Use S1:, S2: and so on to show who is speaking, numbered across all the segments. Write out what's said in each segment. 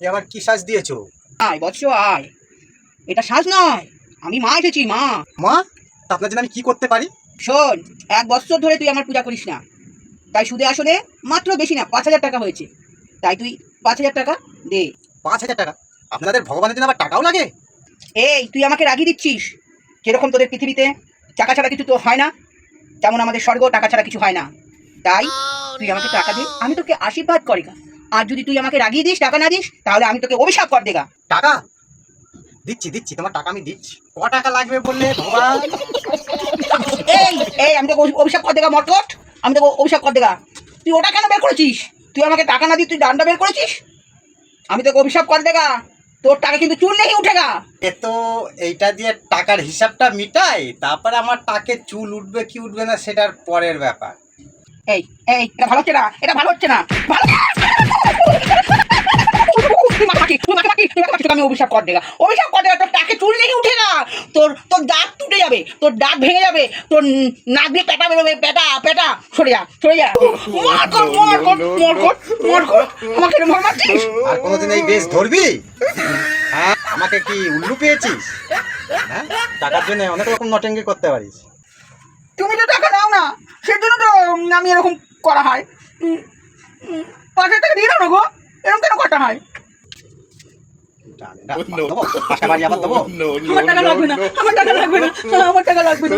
S1: এ আবার কি সাজ দিয়েছো?
S2: আয় বৎস আয়, এটা সাজ নয়, আমি মা এসেছি মা।
S1: মা, তা আপনার জন্য আমি কি করতে পারি?
S2: শোন, 1 বছর ধরে তুই আমার পূজা করিস না, তাই সুদে আসলে মাত্র বেশি না 5,000 টাকা হয়েছে, তাই তুই 5,000 টাকা দে।
S1: 5,000 টাকা? আপনাদের ভগবানের জন্য আবার টাকাও লাগে?
S2: এই তুই আমাকে রাগিয়ে দিচ্ছিস। কিরকম তোদের পৃথিবীতে টাকা ছাড়া কিছু তো হয় না, যেমন আমাদের স্বর্গ টাকা ছাড়া কিছু হয় না। তাই তুই আমাকে টাকা দে, আমি তোকে আশীর্বাদ করেগা। আর যদি তুই আমাকে রাগিয়ে দিস, টাকা না দিস, তাহলে আমি তোকে অভিশাপ কর দেগা।
S1: টাকা দিচ্ছি দিচ্ছি, তোমার টাকা আমি দিচ্ছি। ক টাকা লাগবে বললে ভগবান?
S2: এই এই আমি তোকে অভিশাপ কর দেগা মটকট, আমি তোকে অভিশাপ কর দেগা। তুই ওটা কেন বের করেছিস? তুই আমাকে টাকা না দিয়ে তুই ডান্ডা বের করেছিস। আমি তোকে অভিশাপ কর দেগা, তোর টাকা কিন্তু চুল নেই উঠেগা।
S1: এ তো এইটা দিয়ে টাকার হিসাবটা মিটাই, তারপরে আমার টাকে চুল উঠবে কি উঠবে না সেটার পরের ব্যাপার।
S2: এই এই এটা ভালো হচ্ছে না, এটা ভালো হচ্ছে না, ভালো আমি অভিশাপ কর দেগা, অভিশাপ কর দেগা। তোর টাকে চুল নেই উঠেগা, তোর তোর দাঁত টুটে যাবে, তোর দাঁত ভেঙে যাবে, তোর নাক দিয়ে পেটা বেরোবে, পেটা পেটা। সরে যা সরে যা, মার কর মার কর মার কর মার কর, আমাকে মার মারছিস।
S1: আর কোনোদিন এই বেশ ধরবি? হ্যাঁ, আমাকে কি উল্লু পেয়েছিস? হ্যাঁ, টাকার জন্য অনেক রকম নটেঙ্গি করতে পারিস।
S2: তুমি তো টাকা দাও না, সেজন্য তো আমি এরকম করা হয়। 5,000 টাকা দিয়ে দাও না গো, এরকম কেন কটা হয়?
S1: পাশা বাড়ি আবার দেবো?
S2: আমার টাকা লাগবে না, আমার টাকা লাগবে না, আমার টাকা লাগবে না।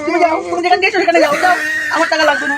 S2: তুমি যাও, তুমি যেখানে দিয়েছো সেখানে যাও, যাও, আমার টাকা লাগবে না।